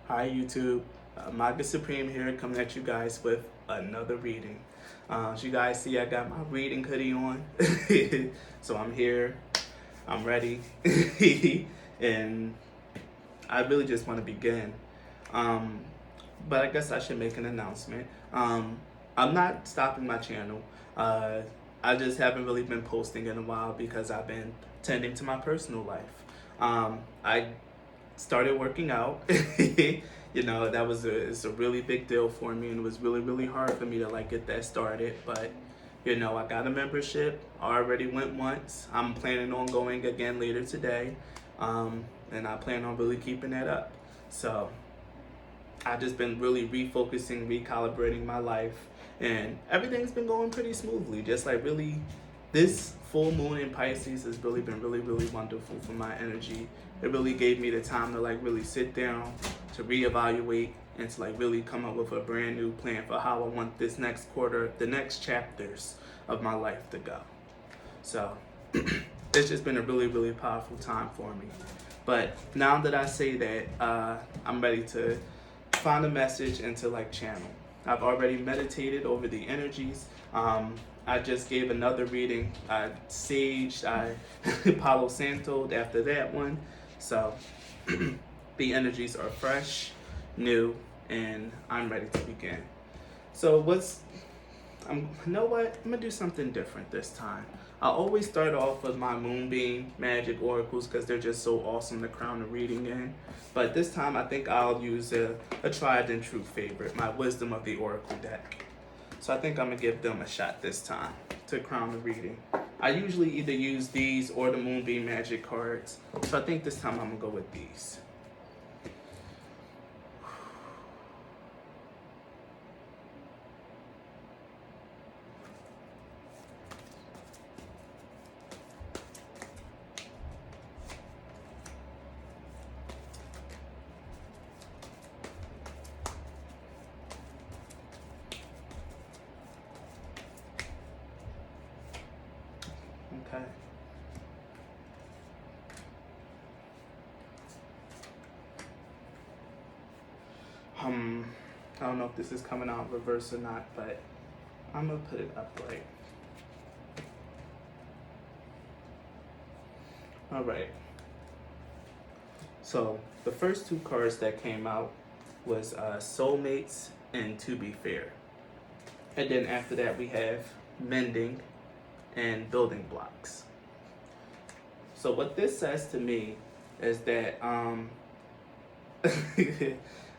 Hi YouTube, Magus Supreme here coming at you guys with another reading. As you guys see, I got my reading hoodie on. So I'm here, I'm ready, and I really just want to begin. Um, but I guess I should make an announcement. I'm not stopping my channel. Uh, I just haven't really been posting in a while because I've been tending to my personal life. I started working out. That was it's a really big deal for me, and it was really hard for me to like get that started. But I got a membership. I already went once. I'm planning on going again later today, and I plan on really keeping that up. So I've just been really refocusing, recalibrating my life, and everything's been going pretty smoothly. Just like really, this full moon in Pisces has really been really wonderful for my energy. It really gave me the time to like really sit down, to reevaluate, and to like really come up with a brand new plan for how I want this next quarter, the next chapters of my life to go. So it's just been a really powerful time for me. But now that I say that, I'm ready to find a message and to like channel. I've already meditated over the energies. I just gave another reading. I saged, I Palo Santo'd after that one. So the energies are fresh, new, and I'm ready to begin. So you know what? I'm gonna do something different this time. I always start off with my Moonbeam Magic Oracles because they're just so awesome to crown a reading in. But this time I think I'll use a tried and true favorite, my Wisdom of the Oracle deck. So I think I'm gonna give them a shot this time to crown the reading. I usually either use these or the Moonbeam Magic cards. So I think this time I'm gonna go with these. Okay. I don't know if this is coming out reverse or not, but I'm gonna put it upright. All right. So the first two cards that came out was Soulmates and To Be Fair. And then after that we have Mending and Building Blocks. So what this says to me is that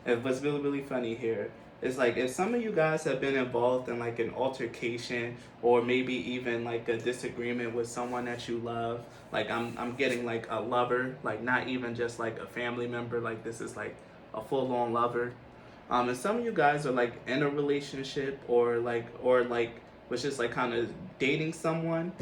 and what's really funny here is like if some of you guys have been involved in like an altercation or maybe even like a disagreement with someone that you love, like I'm getting like a lover, like not even just like a family member, like this is like a full-on lover. And some of you guys are like in a relationship or like was just like kind of dating someone.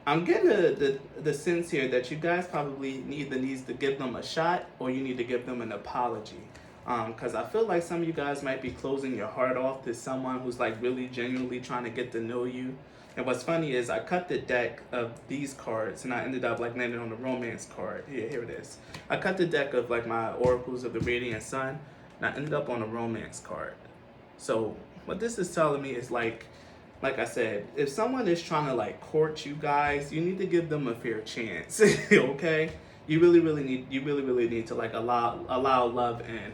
I'm getting the sense here that you guys probably needs to give them a shot or you need to give them an apology. Because I feel like some of you guys might be closing your heart off to someone who's like really genuinely trying to get to know you. And what's funny is I cut the deck of these cards and I ended up like landing on the romance card. Here it is. I cut the deck of like my oracles of the Radiant Sun and I ended up on a romance card. So what this is telling me is like I said, if someone is trying to like court you guys, you need to give them a fair chance. Okay? You really need to like allow love in.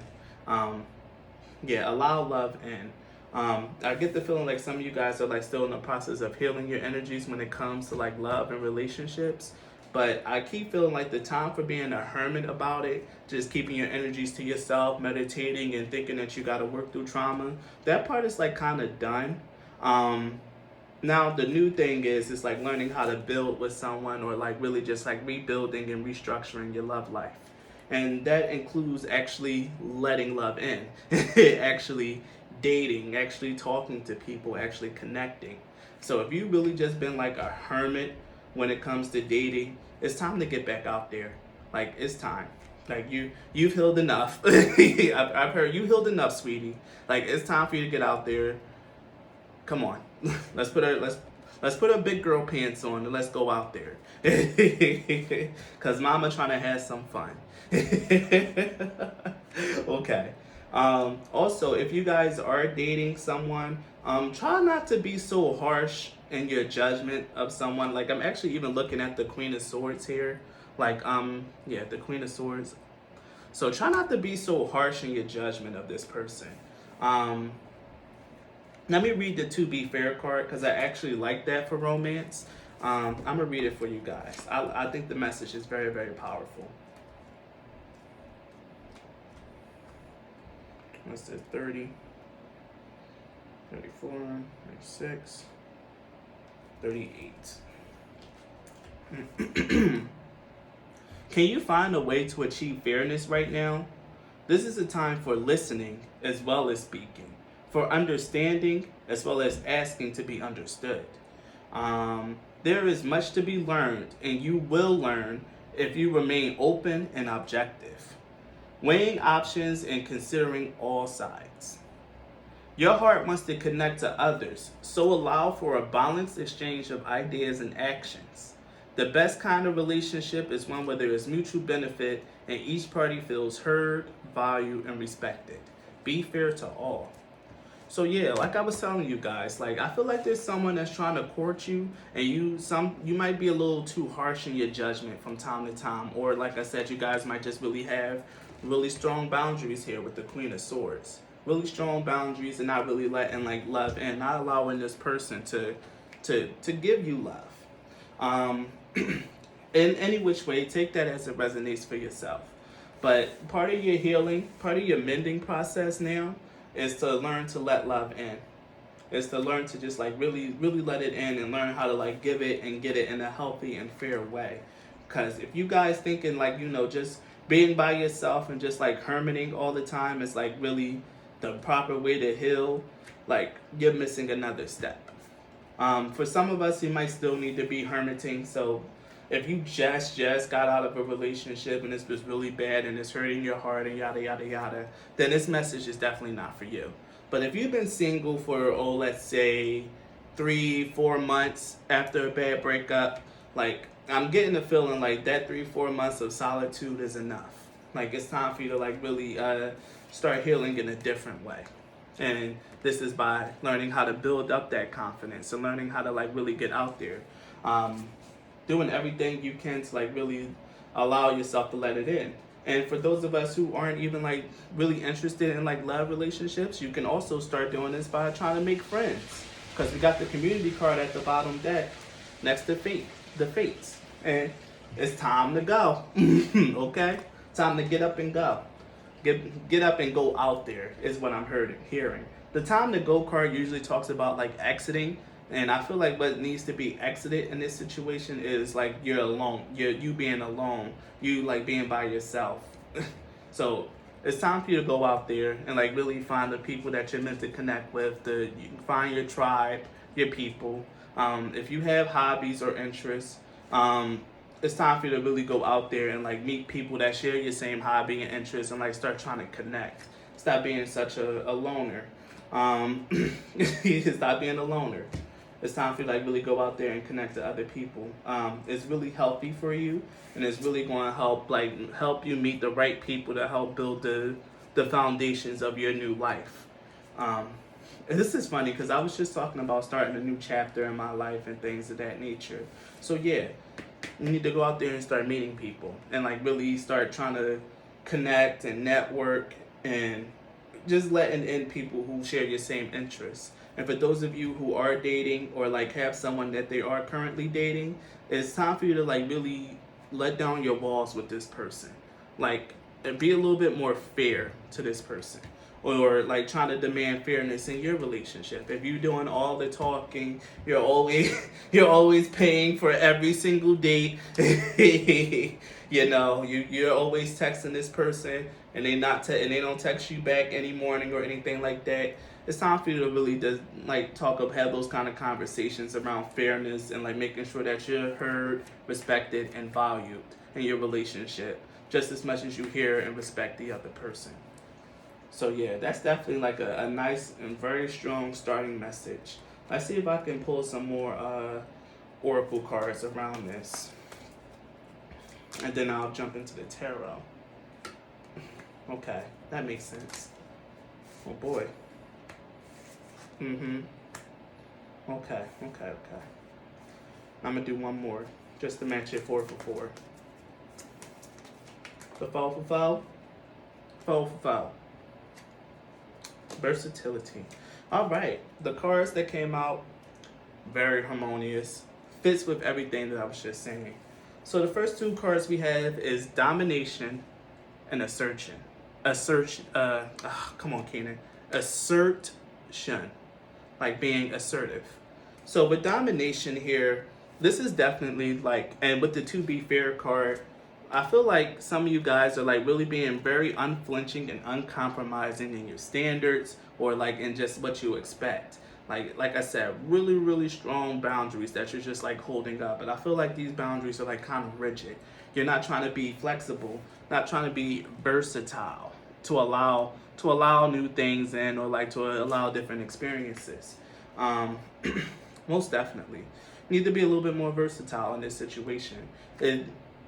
Allow love in. I get the feeling like some of you guys are like still in the process of healing your energies when it comes to like love and relationships. But I keep feeling like the time for being a hermit about it, just keeping your energies to yourself, meditating and thinking that you got to work through trauma, that part is like kind of done. Now the new thing is like learning how to build with someone or like really just like rebuilding and restructuring your love life. And that includes actually letting love in, actually dating, actually talking to people, actually connecting. So if you really just been like a hermit when it comes to dating, it's time to get back out there. Like it's time. Like you've healed enough. I've heard you healed enough, sweetie. Like it's time for you to get out there. Come on. Let's put our big girl pants on and let's go out there. Cause mama trying to have some fun. Okay. Also, if you guys are dating someone, try not to be so harsh in your judgment of someone. Like, I'm actually even looking at the Queen of Swords here. Like, yeah, the Queen of Swords. So try not to be so harsh in your judgment of this person. Let me read the To Be Fair card because I actually like that for romance. I'm going to read it for you guys. I think the message is very, very powerful. What's this? 30, 34, 36, 38. Can you find a way to achieve fairness right now? This is a time for listening as well as speaking, for understanding as well as asking to be understood. There is much to be learned, and you will learn if you remain open and objective, weighing options and considering all sides. Your heart wants to connect to others, so allow for a balanced exchange of ideas and actions. The best kind of relationship is one where there is mutual benefit and each party feels heard, valued, and respected. Be fair to all. So yeah, like I was telling you guys, like I feel like there's someone that's trying to court you, and you might be a little too harsh in your judgment from time to time, or like I said, you guys might just really have really strong boundaries here with the Queen of Swords. Really strong boundaries and not really letting like love in, not allowing this person to give you love. In any which way, take that as it resonates for yourself. But part of your healing, part of your mending process now is to learn to let love in. Is to learn to just like really, really let it in and learn how to like give it and get it in a healthy and fair way. Because if you guys thinking like, just being by yourself and just like hermiting all the time is like really the proper way to heal, like you're missing another step. For some of us, you might still need to be hermiting. So if you just got out of a relationship and this was really bad and it's hurting your heart and yada, yada, yada, then this message is definitely not for you. But if you've been single for, let's say 3-4 months after a bad breakup, like I'm getting the feeling like that 3-4 months of solitude is enough. Like it's time for you to like really start healing in a different way. And this is by learning how to build up that confidence and learning how to like really get out there. Doing everything you can to like really allow yourself to let it in. And for those of us who aren't even like really interested in like love relationships, you can also start doing this by trying to make friends. Because we got the community card at the bottom deck next to the fates. And it's time to go. Okay? Time to get up and go. Get up and go out there is what I'm hearing. The time to go card usually talks about like exiting. And I feel like what needs to be exited in this situation is like you're alone. You being alone. You like being by yourself. So it's time for you to go out there and like really find the people that you're meant to connect with. You can find your tribe, your people. If you have hobbies or interests, it's time for you to really go out there and like meet people that share your same hobby and interests and like start trying to connect. Stop being such a loner. Stop being a loner. It's time for you to like really go out there and connect to other people. It's really healthy for you, and it's really going to help you meet the right people to help build the foundations of your new life. And this is funny because I was just talking about starting a new chapter in my life and things of that nature. So yeah, you need to go out there and start meeting people and like really start trying to connect and network and just letting in people who share your same interests. And for those of you who are dating or like have someone that they are currently dating, it's time for you to like really let down your walls with this person. Like, and be a little bit more fair to this person. Or like trying to demand fairness in your relationship. If you're doing all the talking, you're always paying for every single date. You're always texting this person and they don't text you back any morning or anything like that. It's time for you to really just like have those kind of conversations around fairness and like making sure that you're heard, respected, and valued in your relationship just as much as you hear and respect the other person. So yeah, that's definitely like a nice and very strong starting message Let's see if I can pull some more oracle cards around this, and then I'll jump into the tarot. Okay, that makes sense. Oh boy. Mm-hmm. Okay. I'm gonna do one more just to match it 4 for 4. The 4 for 4. 4 for 4. Versatility. All right, the cards that came out, very harmonious, fits with everything that I was just saying. So the first 2 cards we have is domination and assertion. Come on, Kenan. Assertion, like being assertive. So with domination here, this is definitely like, and with the to be fair card, I feel like some of you guys are like really being very unflinching and uncompromising in your standards, or like in just what you expect. Like I said, really, really strong boundaries that you're just like holding up. But I feel like these boundaries are like kind of rigid. You're not trying to be flexible, not trying to be versatile to allow new things in, or like to allow different experiences. Most definitely. You need to be a little bit more versatile in this situation.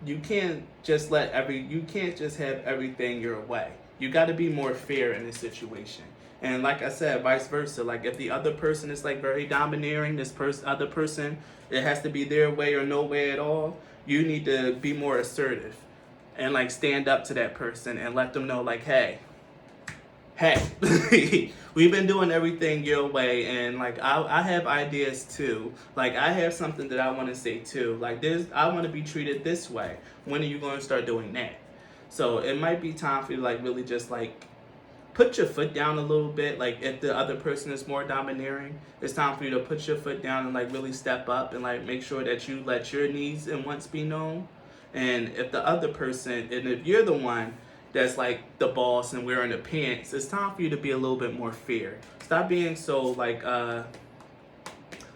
You can't just have everything your way. You got to be more fair in this situation. And like I said, vice versa. Like if the other person is like very domineering, other person, it has to be their way or no way at all. You need to be more assertive and like stand up to that person and let them know like, hey, we've been doing everything your way, and like I have ideas too. Like I have something that I want to say too. Like I want to be treated this way. When are you going to start doing that? So it might be time for you to like really just like put your foot down a little bit. Like if the other person is more domineering, it's time for you to put your foot down and like really step up and like make sure that you let your needs and wants be known. And if the other person, and if you're the one that's like the boss and wearing the pants, it's time for you to be a little bit more fair. Stop being so like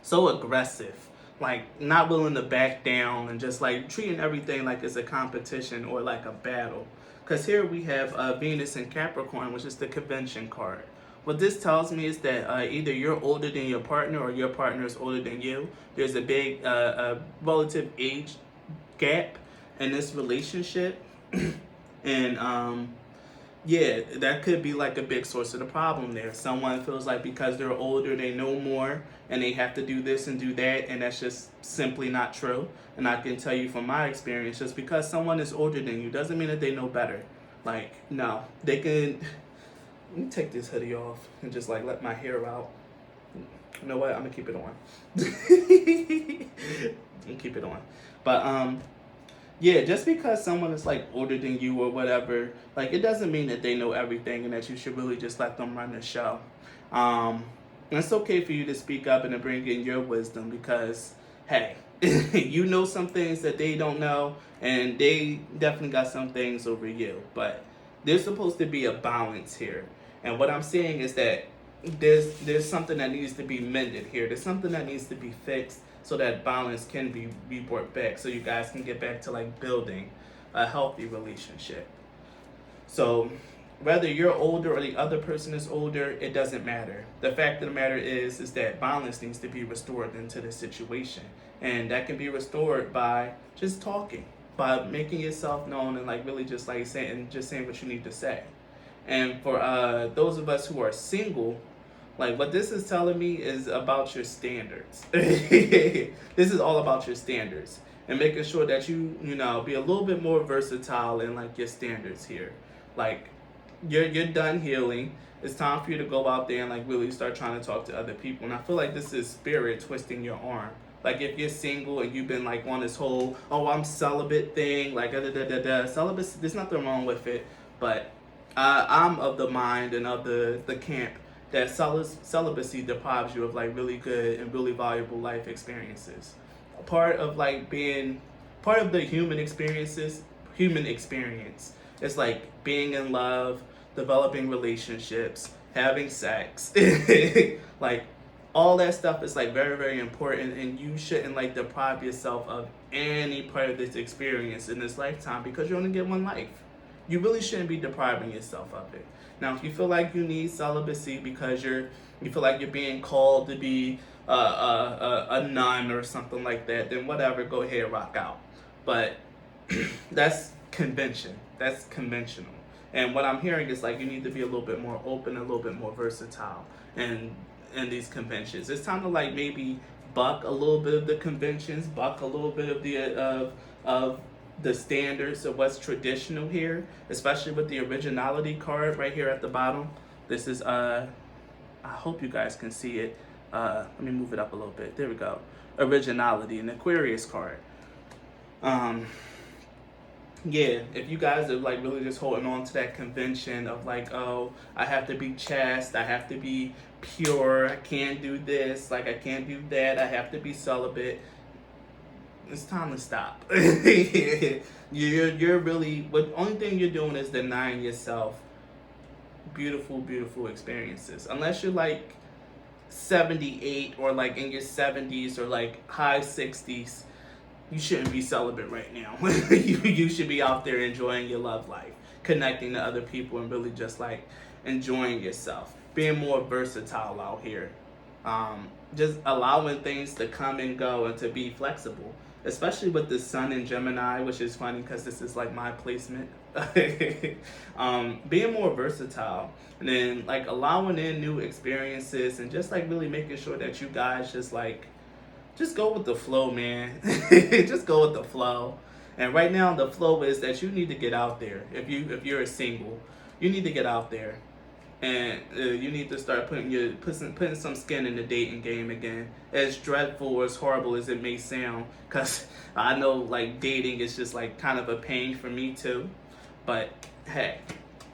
so aggressive, like not willing to back down and just like treating everything like it's a competition or like a battle. Because here we have Venus in Capricorn, which is the convention card. What this tells me is that either you're older than your partner or your partner is older than you. There's a big relative age gap in this relationship. And yeah, that could be like a big source of the problem there. Someone feels like because they're older, they know more and they have to do this and do that, and that's just simply not true. And I can tell you from my experience, just because someone is older than you doesn't mean that they know better. Like, no, they can. Let me take this hoodie off and just like let my hair out. You know what? I'm gonna keep it on. I'm gonna keep it on. But yeah, just because someone is like older than you or whatever, like it doesn't mean that they know everything and that you should really just let them run the show. And it's okay for you to speak up and to bring in your wisdom because, hey, you know some things that they don't know, and they definitely got some things over you. But there's supposed to be a balance here. And what I'm saying is that there's something that needs to be mended here. There's something that needs to be fixed so that balance can be brought back, so you guys can get back to like building a healthy relationship. So whether you're older or the other person is older, it doesn't matter. The fact of the matter is that balance needs to be restored into the situation. And that can be restored by just talking, by making yourself known and like really just like saying what you need to say. And for those of us who are single, like what this is telling me is about your standards. This is all about your standards and making sure that you know, be a little bit more versatile in like your standards here. Like you're done healing. It's time for you to go out there and like really start trying to talk to other people. And I feel like this is spirit twisting your arm. Like if you're single and you've been like on this whole, oh, I'm celibate thing, like celibacy, there's nothing wrong with it, but I'm of the mind and of the camp that celibacy deprives you of like really good and really valuable life experiences. Part of the human experience is like being in love, developing relationships, having sex. Like all that stuff is like very, very important, and you shouldn't like deprive yourself of any part of this experience in this lifetime because you only get one life. You really shouldn't be depriving yourself of it. Now, if you feel like you need celibacy because you feel like you're being called to be a nun or something like that, then whatever, go ahead, rock out. But that's convention. That's conventional. And what I'm hearing is like you need to be a little bit more open, a little bit more versatile in these conventions. It's time to like maybe buck a little bit of the conventions, buck a little bit of the standards of what's traditional here, especially with the originality card right here at the bottom. This is I hope you guys can see it. Let me move it up a little bit. There we go. Originality, an Aquarius card. Yeah, if you guys are like really just holding on to that convention of like, oh, I have to be chaste, I have to be pure, I can't do this, like I can't do that, I have to be celibate. It's time to stop. you're really, what only thing you're doing is denying yourself beautiful, beautiful experiences. Unless you're like 78 or like in your 70s or like high 60s, you shouldn't be celibate right now. you should be out there enjoying your love life, connecting to other people, and really just like enjoying yourself, being more versatile out here, just allowing things to come and go and to be flexible, especially with the sun in Gemini, which is funny because this is like my placement. Being more versatile, and then like allowing in new experiences, and just like really making sure that you guys just go with the flow, man. Just go with the flow. And right now the flow is that you need to get out there. If you're a single, you need to get out there, and you need to start putting some skin in the dating game again. As dreadful or as horrible as it may sound, because I know like dating is just like kind of a pain for me too. But hey,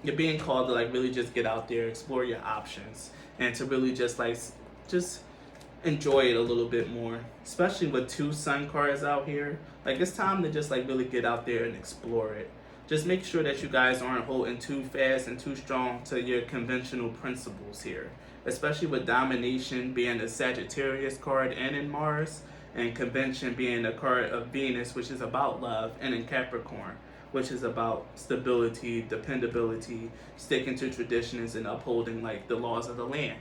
you're being called to like really just get out there, explore your options, and to really just enjoy it a little bit more, especially with 2 sun cards out here. Like it's time to just like really get out there and explore it. Just make sure that you guys aren't holding too fast and too strong to your conventional principles here, especially with domination being a Sagittarius card and in Mars, and convention being a card of Venus, which is about love, and in Capricorn, which is about stability, dependability, sticking to traditions, and upholding like the laws of the land.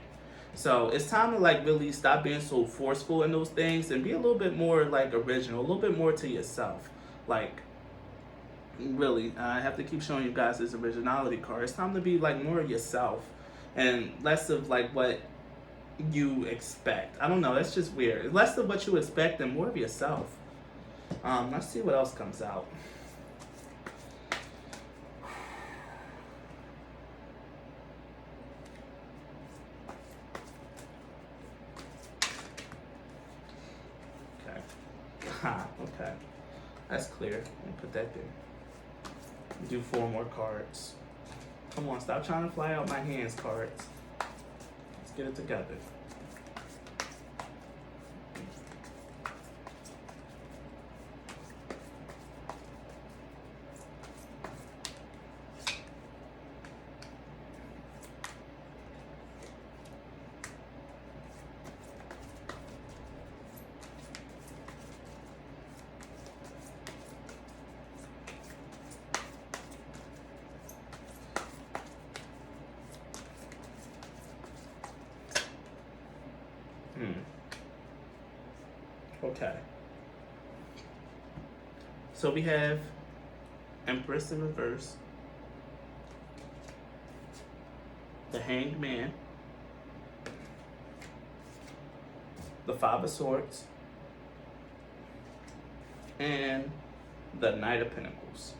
So it's time to like really stop being so forceful in those things and be a little bit more like original, a little bit more to yourself. Like really, I have to keep showing you guys this originality card. It's time to be like more of yourself and less of like what you expect. I don't know, that's just weird. Less of what you expect and more of yourself. Let's see what else comes out. Okay. That's clear. Let me put that there. Do 4 more cards. Come on, stop trying to fly out my hands, cards. Let's get it together. Okay. So we have Empress in reverse, the Hanged Man, the 5 of Swords, and the Knight of Pentacles.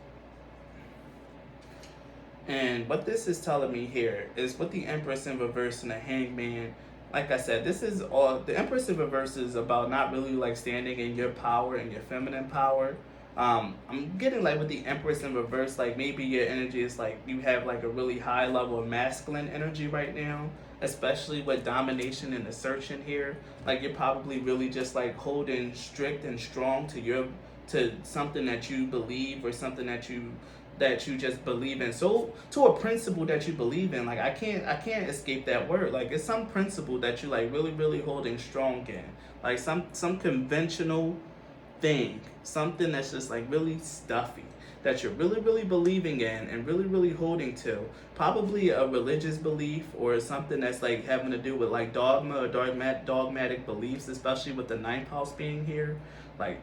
And what this is telling me here is with the Empress in reverse and the Hanged Man, like I said, this is all, the Empress in reverse is about not really like standing in your power and your feminine power. I'm getting like with the Empress in reverse, like maybe your energy is like you have like a really high level of masculine energy right now, especially with domination and assertion here. Like you're probably really just like holding strict and strong to something that you believe, or something that you just believe in, so to a principle that you believe in. Like I can't escape that word. Like it's some principle that you like really holding strong in, like some conventional thing, something that's just like really stuffy, that you're really, really believing in and really, really holding to. Probably a religious belief or something that's like having to do with like dogma or dogmatic beliefs, especially with the ninth house being here. Like,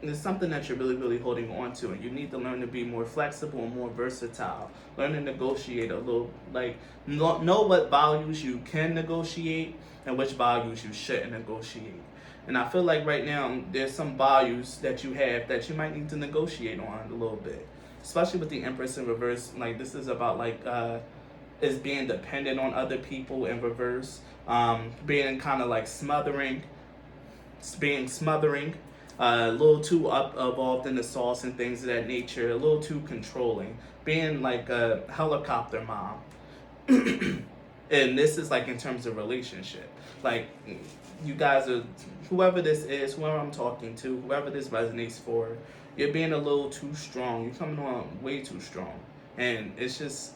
it's something that you're really, really holding on to, and you need to learn to be more flexible and more versatile. Learn to negotiate a little, like, know what values you can negotiate and which values you shouldn't negotiate. And I feel like right now there's some values that you have that you might need to negotiate on a little bit, especially with the Empress in reverse. Like, this is about like is being dependent on other people in reverse, being kind of like being smothering, a little too involved in the sauce and things of that nature, a little too controlling, being like a helicopter mom. And this is like in terms of relationship. Like, you guys are, whoever this is, whoever I'm talking to, whoever this resonates for, you're being a little too strong. You're coming on way too strong. And it's just,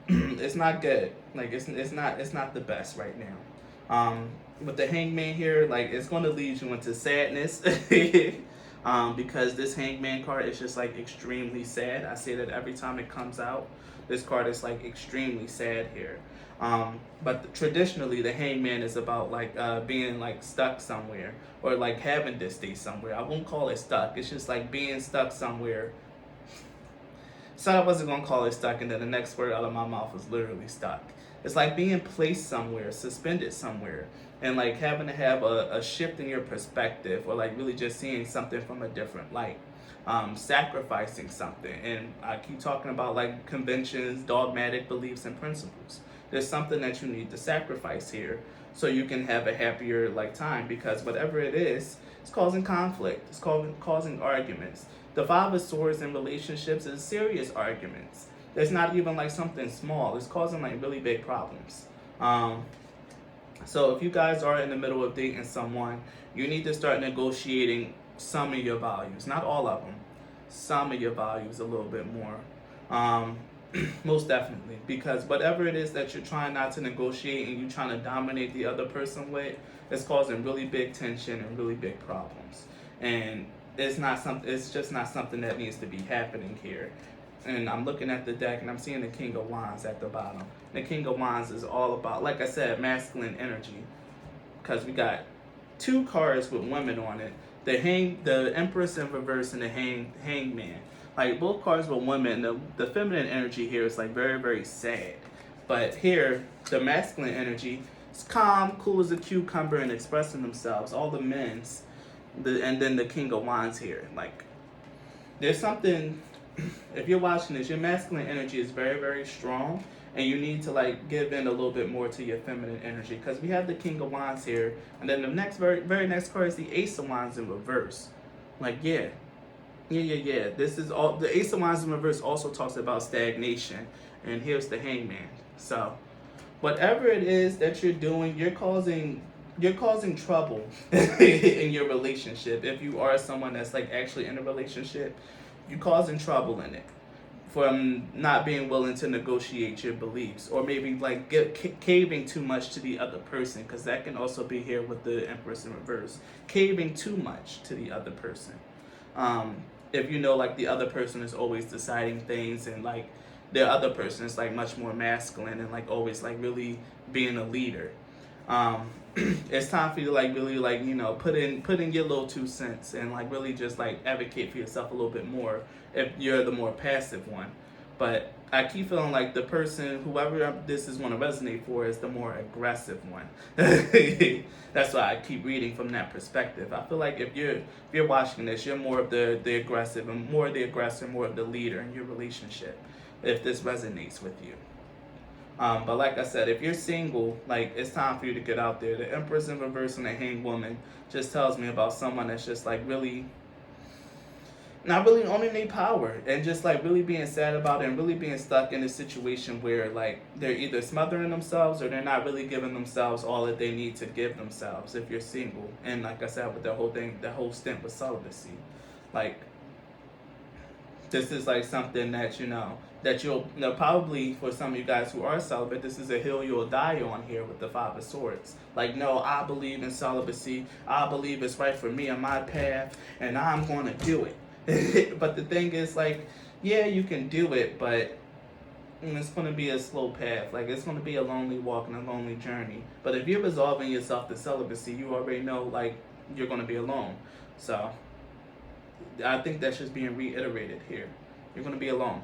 it's not good. Like, it's not the best right now. With the Hangman here, like, it's going to lead you into sadness. Because this Hangman card is just like extremely sad. I say that every time it comes out. This card is like extremely sad here. But traditionally, the Hangman is about like being like stuck somewhere or like having to stay somewhere. I won't call it stuck. It's just like being stuck somewhere. So I wasn't gonna call it stuck, and then the next word out of my mouth was literally stuck. It's like being placed somewhere, suspended somewhere, and like having to have a shift in your perspective, or like really just seeing something from a different light. Sacrificing something. And I keep talking about like conventions, dogmatic beliefs, and principles. There's something that you need to sacrifice here so you can have a happier like time, because whatever it is, it's causing conflict, it's causing arguments. The Five of Swords in relationships is serious arguments. It's not even like something small. It's causing like really big problems. So if you guys are in the middle of dating someone, you need to start negotiating some of your values. Not all of them. Some of your values a little bit more. Most definitely. Because whatever it is that you're trying not to negotiate and you're trying to dominate the other person with, it's causing really big tension and really big problems. And it's just not something that needs to be happening here. And I'm looking at the deck and I'm seeing the King of Wands at the bottom. The King of Wands is all about, like I said, masculine energy. Because we got two cards with women on it. The Empress in reverse and the Hangman. Like, both cards with women. The feminine energy here is like very, very sad. But here, the masculine energy is calm, cool as a cucumber, and expressing themselves. All the men's. And then the King of Wands here. Like, there's something, if you're watching this, your masculine energy is very, very strong, and you need to like give in a little bit more to your feminine energy, because we have the King of Wands here, and then the next very next card is the Ace of Wands in reverse. Like, yeah. This is all, the Ace of Wands in reverse also talks about stagnation, and here's the Hangman. So whatever it is that you're doing, you're causing trouble in your relationship. If you are someone that's like actually in a relationship, you're causing trouble in it from not being willing to negotiate your beliefs, or maybe like caving too much to the other person, because that can also be here with the Empress in reverse. Caving too much to the other person. If you know like the other person is always deciding things, and like the other person is like much more masculine and like always like really being a leader. It's time for you to like really like, you know, put in your little 2 cents and like really just like advocate for yourself a little bit more if you're the more passive one. But I keep feeling like the person, whoever this is going to resonate for, is the more aggressive one. That's why I keep reading from that perspective. I feel like if you're watching this, you're more of the aggressive, and more of the aggressor, more of the leader in your relationship, if this resonates with you. But like I said, if you're single, like, it's time for you to get out there. The Empress in reverse and the Hanged Woman just tells me about someone that's just like really, not really owning their power, and just like really being sad about it, and really being stuck in a situation where like they're either smothering themselves or they're not really giving themselves all that they need to give themselves if you're single. And like I said, with the whole thing, the whole stint with celibacy, like, this is like something that, you know, that you'll probably, for some of you guys who are celibate, this is a hill you'll die on here with the Five of Swords. Like, no, I believe in celibacy. I believe it's right for me on my path, and I'm going to do it. But the thing is, like, yeah, you can do it, but it's going to be a slow path. Like, it's going to be a lonely walk and a lonely journey. But if you're resolving yourself to celibacy, you already know, like, you're going to be alone. So I think that's just being reiterated here. You're going to be alone.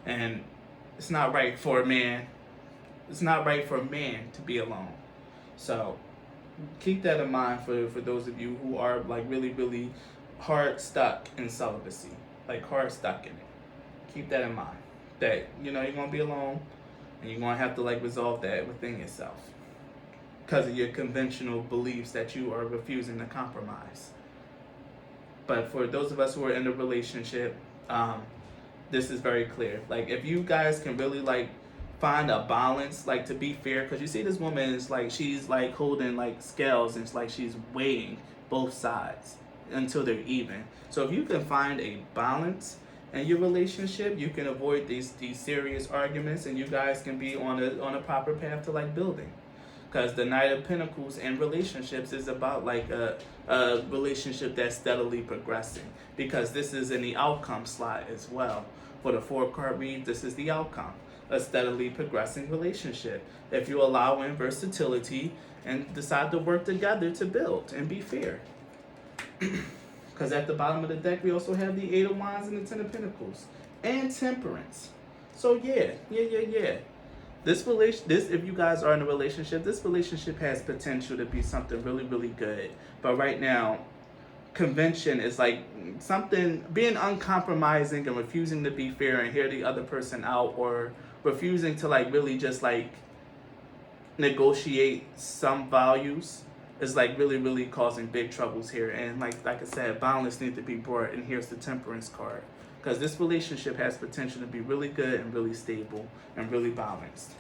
And it's not right for a man. It's not right for a man to be alone. So keep that in mind for those of you who are, like, really, really hard stuck in celibacy. Like, hard stuck in it. Keep that in mind. That, you're going to be alone, and you're going to have to, like, resolve that within yourself because of your conventional beliefs that you are refusing to compromise. But for those of us who are in a relationship, this is very clear. Like, if you guys can really, like, find a balance, like, to be fair, because you see this woman is, like, she's, like, holding, like, scales, and it's like she's weighing both sides until they're even. So if you can find a balance in your relationship, you can avoid these serious arguments, and you guys can be on a proper path to, like, building. Because the Knight of Pentacles in relationships is about, like, a relationship that's steadily progressing. Because this is in the outcome slot as well. For the 4-card read, this is the outcome. A steadily progressing relationship. If you allow in versatility and decide to work together to build and be fair. Because at the bottom of the deck, we also have the 8 of Wands and the 10 of Pentacles. And Temperance. So yeah. This, if you guys are in a relationship, this relationship has potential to be something really, really good. But right now, convention is like something, being uncompromising and refusing to be fair and hear the other person out, or refusing to, like, really just, like, negotiate some values is, like, really, really causing big troubles here. And like I said, balance needs to be brought, and here's the Temperance card. Because this relationship has potential to be really good and really stable and really balanced.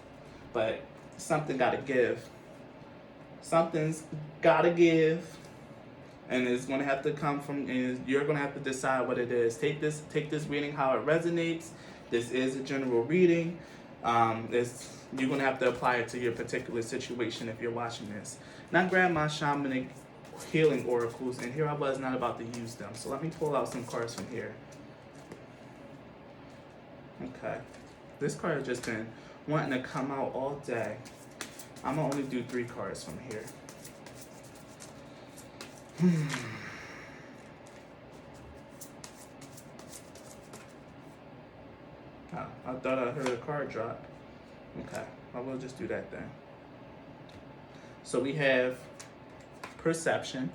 But something got to give. Something's got to give. And it's going to have to come from, and you're going to have to decide what it is. Take this reading how it resonates. This is a general reading. You're going to have to apply it to your particular situation if you're watching this. Now grab my Shamanic healing oracles, and here I was not about to use them. So let me pull out some cards from here. Okay. This card has just been wanting to come out all day. I'm going to only do 3 cards from here. Oh, I thought I heard a card drop. Okay. I will just do that then. So we have perception.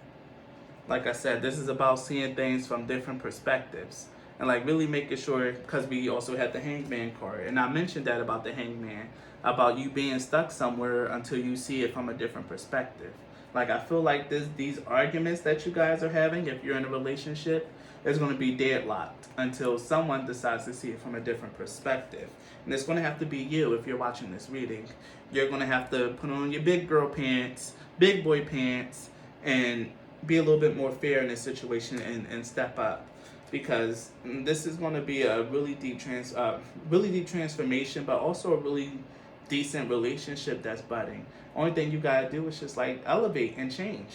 Like I said, this is about seeing things from different perspectives. And, like, really making sure, because we also had the Hangman card. And I mentioned that about the Hangman, about you being stuck somewhere until you see it from a different perspective. Like, I feel like these arguments that you guys are having, if you're in a relationship, is going to be deadlocked until someone decides to see it from a different perspective. And it's going to have to be you if you're watching this reading. You're going to have to put on your big girl pants, big boy pants, and be a little bit more fair in this situation and step up. Because this is going to be a really deep transformation, but also a really decent relationship that's budding. Only thing you gotta do is just, like, elevate and change,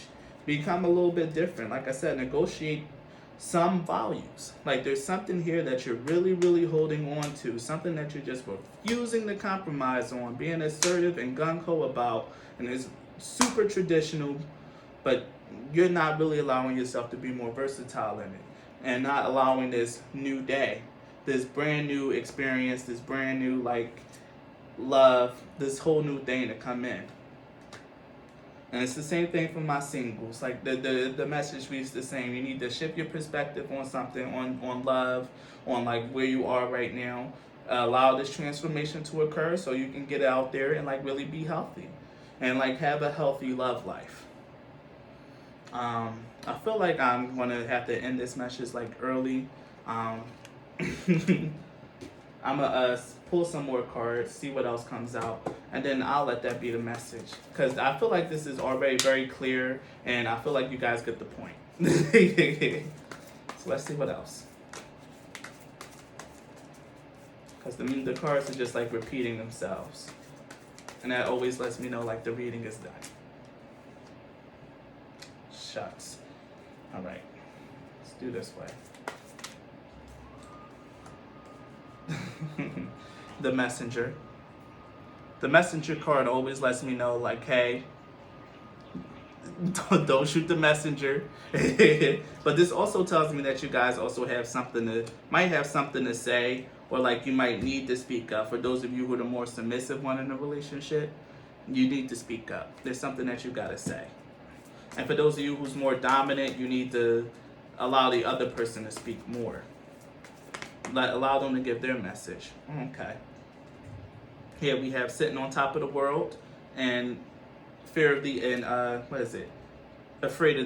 become a little bit different. Like I said, negotiate some values. Like, there's something here that you're really, really holding on to, something that you're just refusing to compromise on, being assertive and gung-ho about, and it's super traditional, but you're not really allowing yourself to be more versatile in it. And not allowing this new day, this brand new experience, this brand new, like, love, this whole new thing to come in. And it's the same thing for my singles. Like, the message reads the same. You need to shift your perspective on something, on love, on, like, where you are right now. Allow this transformation to occur so you can get out there and, like, really be healthy. And, like, have a healthy love life. I feel like I'm going to have to end this message, like, early. I'm going to pull some more cards, see what else comes out, and then I'll let that be the message. Because I feel like this is already very clear, and I feel like you guys get the point. So let's see what else. Because the cards are just, like, repeating themselves. And that always lets me know, like, the reading is done. Shucks. All right, let's do this way. the messenger. The messenger card always lets me know, like, hey, don't shoot the messenger. But this also tells me that you guys also might have something to say, or like you might need to speak up. For those of you who are the more submissive one in a relationship, you need to speak up. There's something that you gotta say. And for those of you who's more dominant, you need to allow the other person to speak more. Allow them to give their message. Okay. Here we have sitting on top of the world and afraid of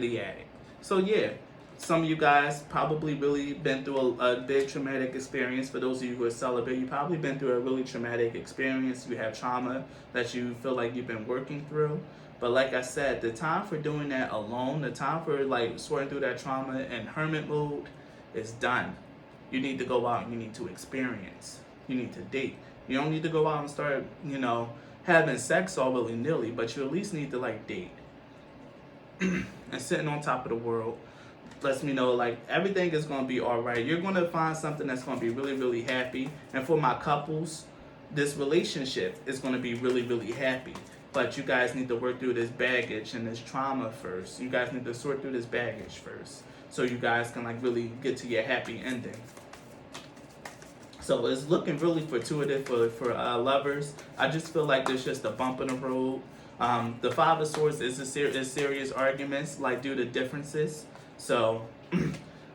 the attic. So yeah, some of you guys probably really been through a big traumatic experience. For those of you who are celibate, you've probably been through a really traumatic experience. You have trauma that you feel like you've been working through. But like I said, the time for doing that alone, the time for like sorting through that trauma in hermit mode is done. You need to go out and you need to experience. You need to date. You don't need to go out and start, having sex all willy-nilly, but you at least need to like date. And sitting on top of the world lets me know like everything is going to be all right. You're going to find something that's going to be really, really happy. And for my couples, this relationship is going to be really, really happy. But you guys need to work through this baggage and this trauma first. You guys need to sort through this baggage first, so you guys can like really get to your happy ending. So it's looking really fortuitous for lovers. I just feel like there's just a bump in the road. The Five of Swords is serious arguments, like due to differences. So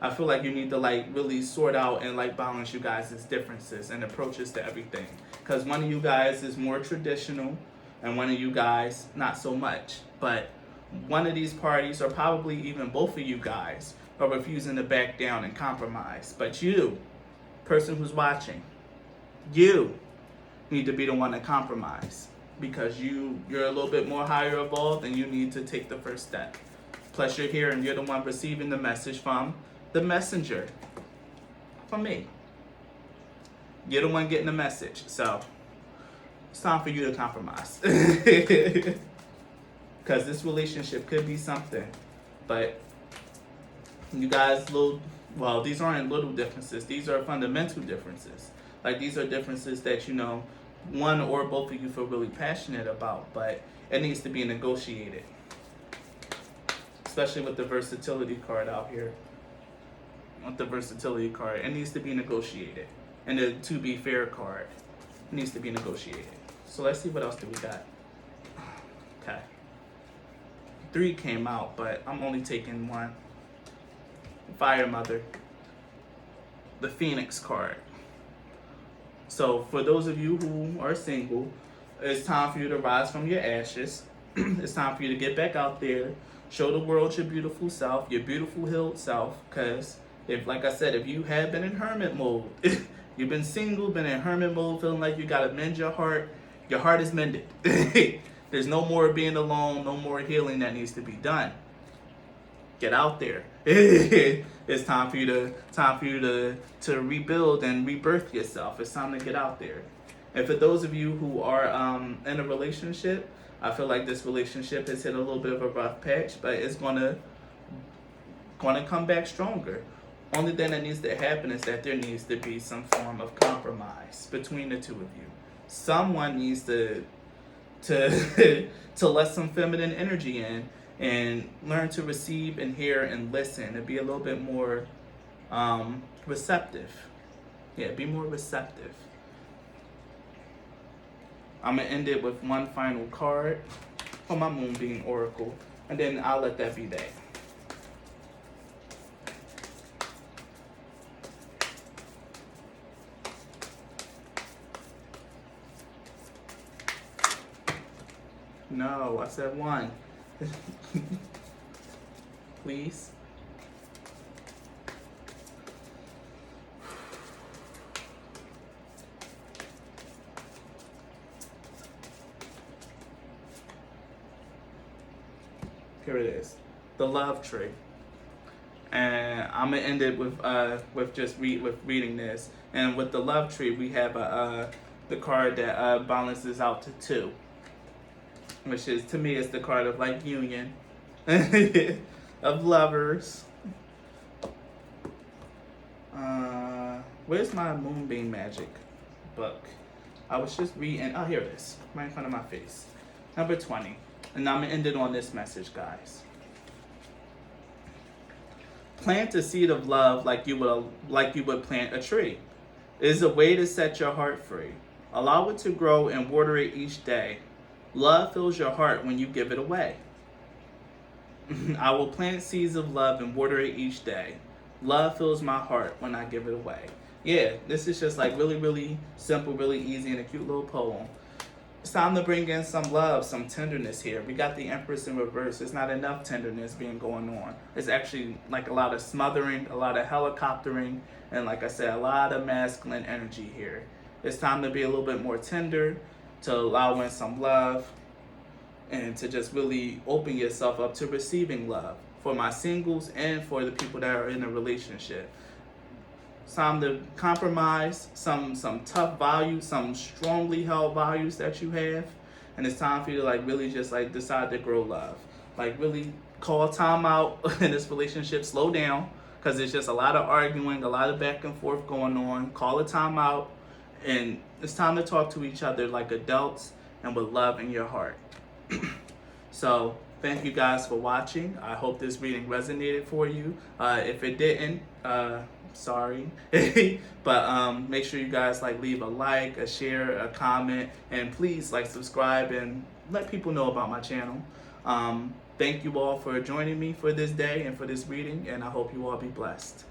I feel like you need to like really sort out and like balance you guys' differences and approaches to everything. Because one of you guys is more traditional and one of you guys not so much. But one of these parties, or probably even both of you guys, are refusing to back down and compromise. But you, person who's watching, you need to be the one to compromise, because you're a little bit more higher evolved and you need to take the first step. Plus you're here and you're the one receiving the message from the messenger, from me. You're the one getting the message. So it's time for you to compromise. Because this relationship could be something. But you guys, these aren't little differences. These are fundamental differences. Like, these are differences that, one or both of you feel really passionate about. But it needs to be negotiated. Especially with the versatility card out here. With the versatility card, it needs to be negotiated. And the to be fair card needs to be negotiated. So let's see what else do we got. Okay. 3 came out, but I'm only taking 1. Fire Mother. The Phoenix card. So for those of you who are single, it's time for you to rise from your ashes. It's time for you to get back out there. Show the world your beautiful self, your beautiful healed self. Because like I said, if you have been in hermit mode, you've been single, been in hermit mode, feeling like you gotta mend your heart is mended. There's no more being alone, no more healing that needs to be done. Get out there. It's time for you to rebuild and rebirth yourself. It's time to get out there. And for those of you who are in a relationship, I feel like this relationship has hit a little bit of a rough patch, but it's gonna come back stronger. Only thing that needs to happen is that there needs to be some form of compromise between the two of you. Someone needs to let some feminine energy in and learn to receive and hear and listen and be a little bit more receptive. Yeah, be more receptive. I'm going to end it with one final card for my Moonbeam Oracle, and then I'll let that be that. No, I said 1. Please. Here it is, the Love Tree, and I'm gonna end it with reading this. And with the Love Tree, we have the card that balances out to 2, which is, to me, is the card of like union, of lovers. Where's my Moonbeam Magic book? I was just reading. Oh, here it is, right in front of my face. Number 20. And I'm going to end it on this message, guys. Plant a seed of love like you would plant a tree. It is a way to set your heart free. Allow it to grow and water it each day. Love fills your heart when you give it away. I will plant seeds of love and water it each day. Love fills my heart when I give it away. Yeah, this is just like really, really simple, really easy, and a cute little poem. It's time to bring in some love, some tenderness here. We got the Empress in reverse. There's not enough tenderness being going on. It's actually like a lot of smothering, a lot of helicoptering, and like I said, a lot of masculine energy here. It's time to be a little bit more tender, to allow in some love, and to just really open yourself up to receiving love for my singles and for the people that are in a relationship. It's time to compromise some tough values, some strongly held values that you have, and it's time for you to like really just like decide to grow love. Like really call time out in this relationship, slow down, because there's just a lot of arguing, a lot of back and forth going on. Call a time out, and it's time to talk to each other like adults and with love in your heart. So thank you guys for watching. I hope this reading resonated for you. If it didn't, sorry. But make sure you guys like leave a like, a share, a comment, and please like subscribe and let people know about my channel. Thank you all for joining me for this day and for this reading, and I hope you all be blessed.